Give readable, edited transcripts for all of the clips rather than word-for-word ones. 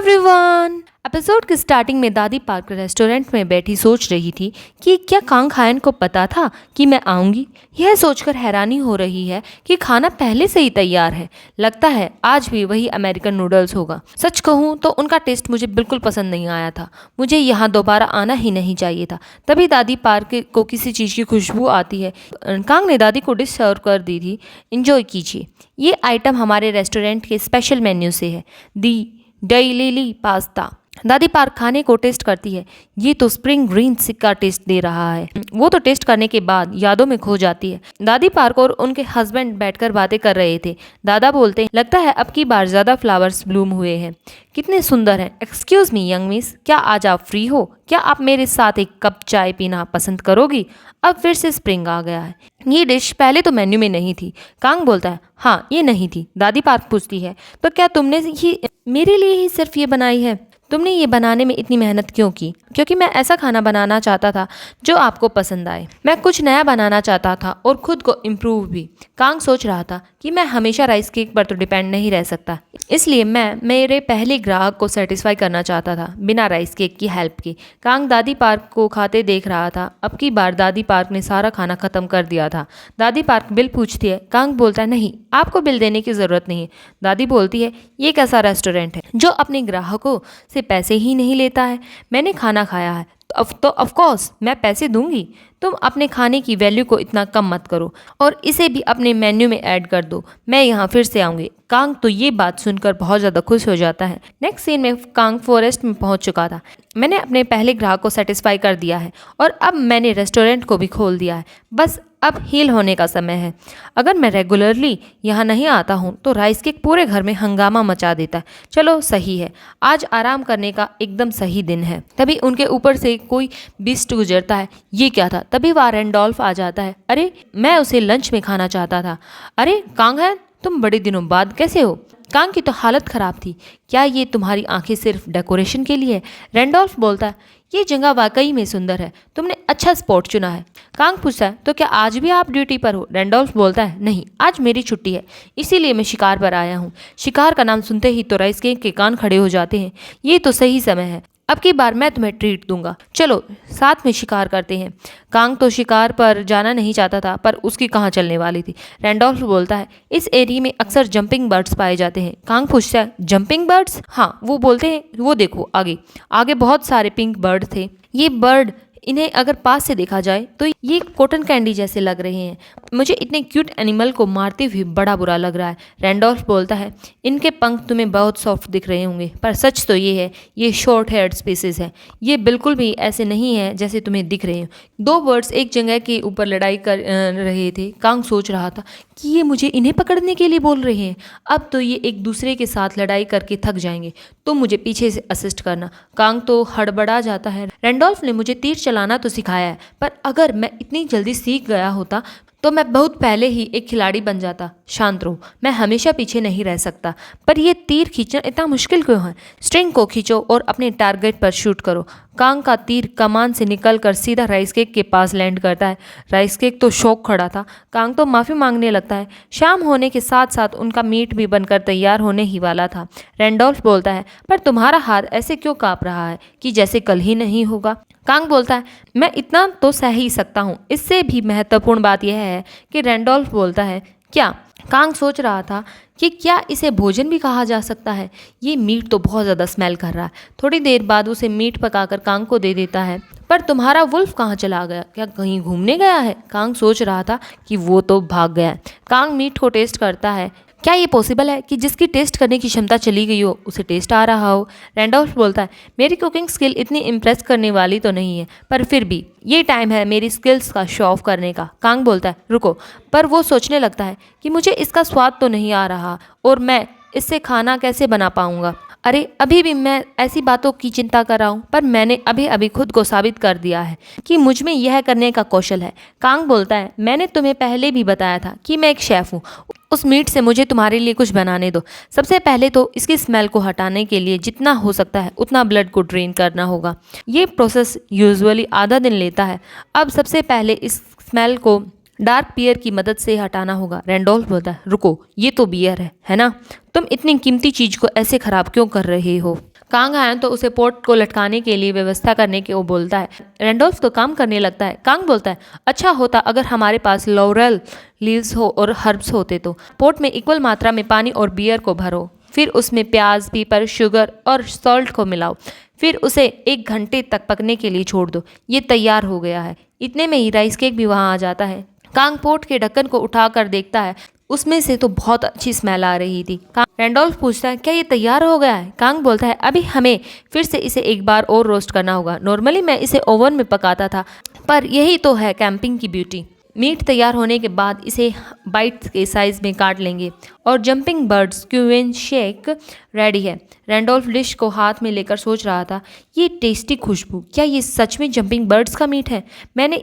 Everyone. Episode के starting में दादी पार्कर रेस्टोरेंट में बैठी सोच रही थी कि क्या कांग हायन को पता था कि मैं आऊंगी। यह सोचकर हैरानी हो रही है कि खाना पहले से ही तैयार है। लगता है आज भी वही अमेरिकन नूडल्स होगा। सच कहूँ तो उनका टेस्ट मुझे बिल्कुल पसंद नहीं आया था। मुझे यहाँ दोबारा आना ही नहीं चाहिए था। तभी दादी पार्कर को किसी चीज़ की खुशबू आती है। कांग ने दादी को डिश सर्व कर दी थी। इंजॉय कीजिए, ये आइटम हमारे रेस्टोरेंट के स्पेशल मेन्यू से है, दी डेली पास्ता। दादी पार्क खाने को टेस्ट करती है। ये तो स्प्रिंग ग्रीन्स का टेस्ट दे रहा है। वो तो टेस्ट करने के बाद यादों में खो जाती है। दादी पार्क और उनके हस्बैंड बैठकर बातें कर रहे थे। दादा बोलते हैं, लगता है अब की बार ज़्यादा फ्लावर्स ब्लूम हुए हैं। कितने सुंदर हैं। एक्सक्यूज मी यंग मिस, क्या आज आप फ्री हो? क्या आप मेरे साथ एक कप चाय पीना पसंद करोगी? अब फिर से स्प्रिंग आ गया है। ये डिश पहले तो मेन्यू में नहीं थी। कांग बोलता है, हाँ ये नहीं थी। दादी पार्क पूछती है, तो क्या तुमने ही मेरे लिए ही सिर्फ ये बनाई है? तुमने ये बनाने में इतनी मेहनत क्यों की? क्योंकि मैं ऐसा खाना बनाना चाहता था जो आपको पसंद आए। मैं कुछ नया बनाना चाहता था और खुद को इम्प्रूव भी। कांग सोच रहा था कि मैं हमेशा राइस केक पर तो डिपेंड नहीं रह सकता, इसलिए मैं मेरे पहले ग्राहक को सेटिस्फाई करना चाहता था बिना राइस केक की हेल्प के। कांग दादी पार्क को खाते देख रहा था। अब की बार दादी पार्क ने सारा खाना खत्म कर दिया था। दादी पार्क बिल पूछती है। कांग बोलता है, नहीं आपको बिल देने की ज़रूरत नहीं है। दादी बोलती है, ये कैसा रेस्टोरेंट है जो अपने ग्राहकों से पैसे ही नहीं लेता है? मैंने खाना खाया है तो ऑफ कोर्स मैं पैसे दूंगी। तुम अपने खाने की वैल्यू को इतना कम मत करो और इसे भी अपने मेन्यू में ऐड कर दो। मैं यहाँ फिर से आऊँगी। कांग तो ये बात सुनकर बहुत ज़्यादा खुश हो जाता है। नेक्स्ट सीन में कांग फॉरेस्ट में पहुँच चुका था। मैंने अपने पहले ग्राहक को सेटिस्फाई कर दिया है और अब मैंने रेस्टोरेंट को भी खोल दिया है। बस अब हील होने का समय है। अगर मैं रेगुलरली यहाँ नहीं आता हूँ तो राइस केक पूरे घर में हंगामा मचा देता है। चलो सही है, आज आराम करने का एकदम सही दिन है। तभी उनके ऊपर से कोई बीस्ट गुजरता है। ये क्या था? तभी वहाँ रैंडोल्फ आ जाता है। अरे मैं उसे लंच में खाना चाहता था। अरे कांग है, तुम बड़े दिनों बाद कैसे हो? कांग की तो हालत खराब थी। क्या ये तुम्हारी आंखें सिर्फ डेकोरेशन के लिए है? रैंडोल्फ बोलता है, ये जगह वाकई में सुंदर है। तुमने अच्छा स्पॉट चुना है। कांग पूछता है, तो क्या आज भी आप ड्यूटी पर हो? रैंडोल्फ बोलता है, नहीं आज मेरी छुट्टी है, इसीलिए मैं शिकार पर आया हूँ। शिकार का नाम सुनते ही तो राइस केक के कान खड़े हो जाते हैं। ये तो सही समय है, अब की बार मैं तुम्हें ट्रीट दूंगा। चलो साथ में शिकार करते हैं। कांग तो शिकार पर जाना नहीं चाहता था, पर उसकी कहाँ चलने वाली थी। रैंडोल्फ बोलता है, इस एरिया में अक्सर जंपिंग बर्ड्स पाए जाते हैं। कांग पूछता है, जंपिंग बर्ड्स? हाँ, वो बोलते हैं, वो देखो आगे आगे बहुत सारे पिंक बर्ड थे। ये बर्ड, इन्हें अगर पास से देखा जाए तो ये कॉटन कैंडी जैसे लग रहे हैं। मुझे इतने क्यूट एनिमल को मारते हुए बड़ा बुरा लग रहा है। रैंडोल्फ बोलता है, इनके पंख तुम्हें बहुत सॉफ्ट दिख रहे होंगे, पर सच तो ये है, ये शॉर्ट हेयर्ड स्पीसीज है। ये बिल्कुल भी ऐसे नहीं है जैसे तुम्हें दिख रहे हो। दो बर्ड्स एक जगह के ऊपर लड़ाई कर रहे थे। कांग सोच रहा था कि ये मुझे इन्हें पकड़ने के लिए बोल रहे हैं। अब तो ये एक दूसरे के साथ लड़ाई करके थक जाएंगे। तुम मुझे पीछे से असिस्ट करना। कांग तो हड़बड़ा जाता है। रैंडोल्फ ने मुझे तीर चलाना तो सिखाया है, पर अगर मैं इतनी जल्दी सीख गया होता तो मैं बहुत पहले ही एक खिलाड़ी बन जाता। शांत रहो, मैं हमेशा पीछे नहीं रह सकता। पर यह तीर खींचना इतना मुश्किल क्यों है? स्ट्रिंग को खींचो और अपने टारगेट पर शूट करो। कांग का तीर कमान से निकलकर सीधा राइस केक के पास लैंड करता है। राइस केक तो शौक खड़ा था। कांग तो माफ़ी मांगने लगता है। शाम होने के साथ साथ उनका मीट भी बनकर तैयार होने ही वाला था। रैंडोल्फ बोलता है, पर तुम्हारा हाथ ऐसे क्यों काँप रहा है कि जैसे कल ही नहीं होगा? कांग बोलता है, मैं इतना तो सह ही सकता हूँ। इससे भी महत्वपूर्ण बात यह है कि रैंडोल्फ बोलता है, क्या? कांग सोच रहा था कि क्या इसे भोजन भी कहा जा सकता है? ये मीट तो बहुत ज़्यादा स्मेल कर रहा है। थोड़ी देर बाद उसे मीट पकाकर कांग को दे देता है। पर तुम्हारा वुल्फ कहाँ चला गया? क्या कहीं घूमने गया है? कांग सोच रहा था कि वो तो भाग गया है। कांग मीट को टेस्ट करता है। क्या ये पॉसिबल है कि जिसकी टेस्ट करने की क्षमता चली गई हो उसे टेस्ट आ रहा हो? रैंडोल्फ बोलता है, मेरी कुकिंग स्किल इतनी इम्प्रेस करने वाली तो नहीं है, पर फिर भी ये टाइम है मेरी स्किल्स का शो ऑफ करने का। कांग बोलता है, रुको। पर वो सोचने लगता है कि मुझे इसका स्वाद तो नहीं आ रहा और मैं इससे खाना कैसे बना पाऊंगा। अरे अभी भी मैं ऐसी बातों की चिंता कर रहा हूँ, पर मैंने अभी अभी खुद को साबित कर दिया है कि मुझ में यह करने का कौशल है। कांग बोलता है, मैंने तुम्हें पहले भी बताया था कि मैं एक शेफ़ हूँ। उस मीट से मुझे तुम्हारे लिए कुछ बनाने दो। सबसे पहले तो इसकी स्मेल को हटाने के लिए जितना हो सकता है उतना ब्लड को ड्रेन करना होगा। ये प्रोसेस यूजुअली आधा दिन लेता है। अब सबसे पहले इस स्मेल को डार्क बियर की मदद से हटाना होगा। रैंडोल्फ बोलता है, रुको, ये तो बियर है ना? तुम इतनी कीमती चीज को ऐसे खराब क्यों कर रहे हो? कांग हायन तो उसे पोर्ट को लटकाने के लिए व्यवस्था करने के वो बोलता है। रैंडोल्फ तो काम करने लगता है। कांग बोलता है, अच्छा होता अगर हमारे पास लॉरेल लीव्स हो और हर्ब्स होते तो। पोर्ट में इक्वल मात्रा में पानी और बियर को भरो, फिर उसमें प्याज, पीपर, शुगर और सॉल्ट को मिलाओ, फिर उसे 1 घंटे तक पकने के लिए छोड़ दो। ये तैयार हो गया है। इतने में ही राइस केक भी वहाँ आ जाता है। कांग पोर्ट के ढक्कन को उठाकर देखता है, उसमें से तो बहुत अच्छी स्मेल आ रही थी। रैंडोल्फ पूछता है, क्या ये तैयार हो गया है? कांग बोलता है, अभी हमें फिर से इसे एक बार और रोस्ट करना होगा। नॉर्मली मैं इसे ओवन में पकाता था, पर यही तो है कैंपिंग की ब्यूटी। मीट तैयार होने के बाद इसे बाइट्स के साइज में काट लेंगे और jumping birds queen shake ready है। रैंडोल्फ डिश को हाथ में लेकर सोच रहा था, ये टेस्टी खुशबू, क्या ये सच में जंपिंग बर्ड्स का मीट है? मैंने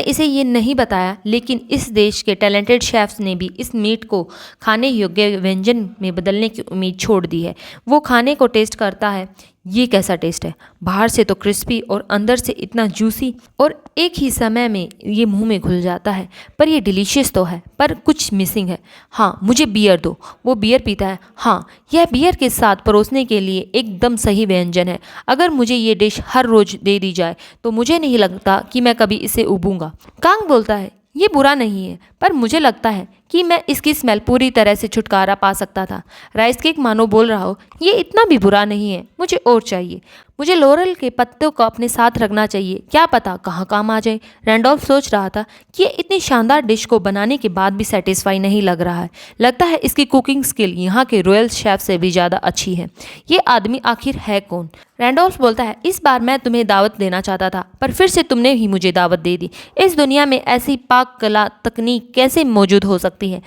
इसे ये नहीं बताया, लेकिन इस देश के टैलेंटेड शेफ्स ने भी इस मीट को खाने योग्य व्यंजन में बदलने की उम्मीद छोड़ दी है। वो खाने को टेस्ट करता है। ये कैसा टेस्ट है? बाहर से तो क्रिस्पी और अंदर से इतना जूसी, और एक ही समय में ये मुंह में घुल जाता है। पर ये डिलीशियस तो है, पर कुछ मिसिंग है। हाँ, मुझे बियर दो। वो बियर पीता है। हाँ, यह बियर के साथ परोसने के लिए एकदम सही व्यंजन है। अगर मुझे ये डिश हर रोज दे दी जाए तो मुझे नहीं लगता कि मैं कभी इसे उबूंगा। कांग बोलता है, ये बुरा नहीं है, पर मुझे लगता है कि मैं इसकी स्मेल पूरी तरह से छुटकारा पा सकता था। राइस केक मानो बोल रहा हो, ये इतना भी बुरा नहीं है, मुझे और चाहिए। मुझे लॉरेल के पत्तों को अपने साथ रखना चाहिए, क्या पता कहाँ काम आ जाए। रैंडोल्फ सोच रहा था कि ये इतनी शानदार डिश को बनाने के बाद भी सेटिस्फाई नहीं लग रहा है। लगता है इसकी कुकिंग स्किल यहाँ के रॉयल शेफ से भी ज़्यादा अच्छी है। ये आदमी आखिर है कौन? रैंडोल्फ बोलता है, इस बार मैं तुम्हें दावत देना चाहता था, पर फिर से तुमने ही मुझे दावत दे दी। इस दुनिया में ऐसी पाक कला तकनीक कैसे मौजूद हो सकती है?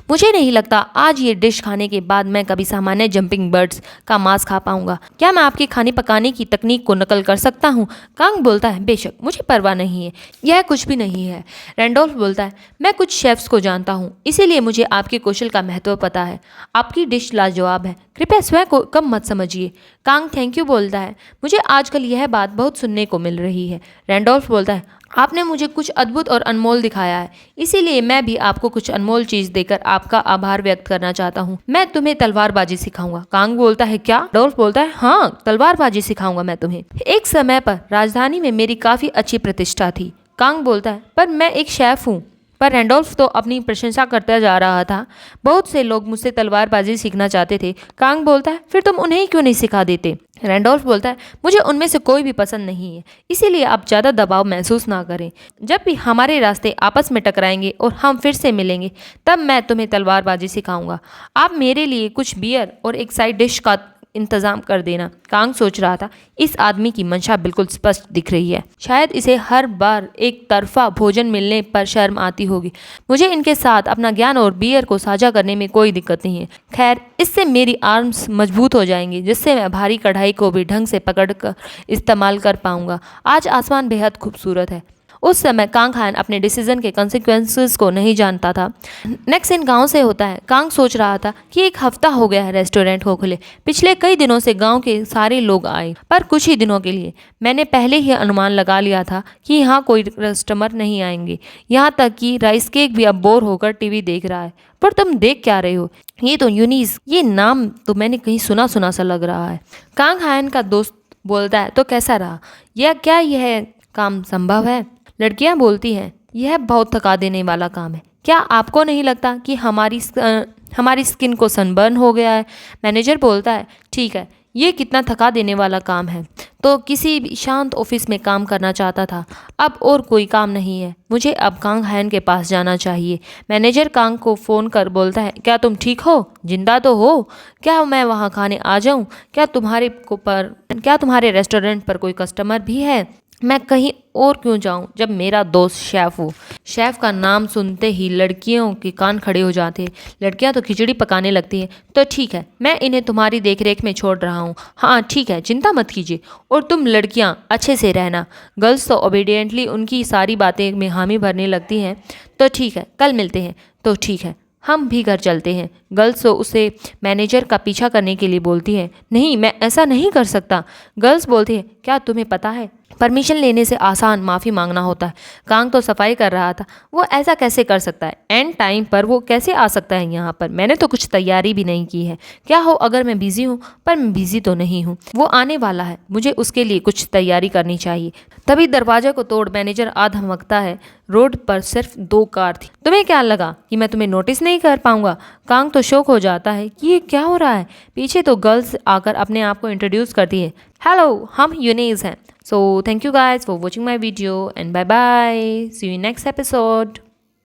मुझे नहीं लगता आज ये डिश खाने के बाद मैं कभी सामान्य जंपिंग बर्ड्स का मांस खा पाऊंगा। क्या मैं आपके खाने पकाने की तकनीक को नकल कर सकता हूँ? कांग बोलता है, बेशक, मुझे परवाह नहीं है, यह कुछ भी नहीं है। रैंडोल्फ बोलता है, मैं कुछ शेफ्स को जानता हूँ, इसीलिए मुझे आपके कौशल का महत्व पता है। आपकी डिश लाजवाब है, कृपया स्वयं को कम मत समझिए। कांग थैंक यू बोलता है, मुझे आजकल यह बात बहुत सुनने को मिल रही है। रैंडोल्फ बोलता है, आपने मुझे कुछ अद्भुत और अनमोल दिखाया है, इसीलिए मैं भी आपको कुछ अनमोल चीज देकर आपका आभार व्यक्त करना चाहता हूँ। मैं तुम्हें तलवारबाजी सिखाऊंगा। कांग बोलता है, क्या? रैंडोल्फ बोलता है, हाँ, तलवारबाजी सिखाऊंगा मैं तुम्हें। एक समय पर राजधानी में मेरी काफी अच्छी प्रतिष्ठा थी। कांग बोलता है, पर मैं एक शेफ हूँ। पर रैंडोल्फ तो अपनी प्रशंसा करता जा रहा था। बहुत से लोग मुझसे तलवारबाजी सीखना चाहते थे। कांग बोलता है, फिर तुम उन्हें क्यों नहीं सिखा देते? रैंडोल्फ बोलता है, मुझे उनमें से कोई भी पसंद नहीं है, इसीलिए आप ज़्यादा दबाव महसूस ना करें। जब भी हमारे रास्ते आपस में टकराएंगे और हम फिर से मिलेंगे, तब मैं तुम्हें तलवारबाजी सिखाऊंगा। आप मेरे लिए कुछ बियर और एक साइड डिश का इंतजाम कर देना। कांग सोच रहा था, इस आदमी की मंशा बिल्कुल स्पष्ट दिख रही है। शायद इसे हर बार एक तरफा भोजन मिलने पर शर्म आती होगी। मुझे इनके साथ अपना ज्ञान और बियर को साझा करने में कोई दिक्कत नहीं है। खैर, इससे मेरी आर्म्स मजबूत हो जाएंगी, जिससे मैं भारी कढ़ाई को भी ढंग से पकड़ कर इस्तेमाल कर पाऊंगा। आज आसमान बेहद खूबसूरत है। उस समय कांग हायन अपने डिसीजन के कंसिक्वेंसेस को नहीं जानता था। नेक्स्ट सीन गांव से होता है। कांग सोच रहा था कि 1 हफ्ता हो गया है रेस्टोरेंट को खुले। पिछले कई दिनों से गांव के सारे लोग आए, पर कुछ ही दिनों के लिए। मैंने पहले ही अनुमान लगा लिया था कि यहाँ कोई कस्टमर नहीं आएंगे। यहाँ तक कि राइस केक भी अब बोर होकर टीवी देख रहा है। पर तुम देख क्या रहे हो? ये तो यूनिस, ये नाम तो मैंने कहीं सुना सुना सा लग रहा है। कांग हायन का दोस्त बोलता है, तो कैसा रहा? क्या यह काम संभव है? लड़कियां बोलती हैं, यह बहुत थका देने वाला काम है। क्या आपको नहीं लगता कि हमारी स्किन को सनबर्न हो गया है? मैनेजर बोलता है, ठीक है, ये कितना थका देने वाला काम है। तो किसी भी शांत ऑफिस में काम करना चाहता था। अब और कोई काम नहीं है, मुझे अब कांग हायन के पास जाना चाहिए। मैनेजर कांग को फ़ोन कर बोलता है, क्या तुम ठीक हो? जिंदा तो हो? क्या मैं वहाँ खाने आ जाऊँ? क्या तुम्हारे रेस्टोरेंट पर कोई कस्टमर भी है? मैं कहीं और क्यों जाऊं जब मेरा दोस्त शेफ हो? शेफ का नाम सुनते ही लड़कियों के कान खड़े हो जाते हैं। लड़कियां तो खिचड़ी पकाने लगती हैं। तो ठीक है, मैं इन्हें तुम्हारी देखरेख में छोड़ रहा हूँ। हाँ ठीक है, चिंता मत कीजिए। और तुम लड़कियां अच्छे से रहना। गर्ल्स तो ओबीडियंटली उनकी सारी बातें में हामी भरने लगती हैं। तो ठीक है, कल मिलते हैं। तो ठीक है, हम भी घर चलते हैं। गर्ल्स तो उसे मैनेजर का पीछा करने के लिए बोलती हैं। नहीं, मैं ऐसा नहीं कर सकता। गर्ल्स बोलती हैं, क्या तुम्हें पता है परमिशन लेने से आसान माफ़ी मांगना होता है। कांग तो सफाई कर रहा था, वो ऐसा कैसे कर सकता है? एंड टाइम पर वो कैसे आ सकता है यहाँ पर? मैंने तो कुछ तैयारी भी नहीं की है। क्या हो अगर मैं बिजी हूँ? पर मैं बिजी तो नहीं हूँ। वो आने वाला है, मुझे उसके लिए कुछ तैयारी करनी चाहिए। तभी दरवाजे को तोड़ मैनेजर आ धमकता है। रोड पर सिर्फ 2 कार थी। तुम्हें क्या लगा कि मैं तुम्हें नोटिस नहीं कर पाऊंगा? कांग तो शौक हो जाता है कि ये क्या हो रहा है। पीछे तो गर्ल्स आकर अपने आप को इंट्रोड्यूस करती है। हेलो, हम यूनेज हैं। So thank you guys for watching my video and bye bye. See you in next episode.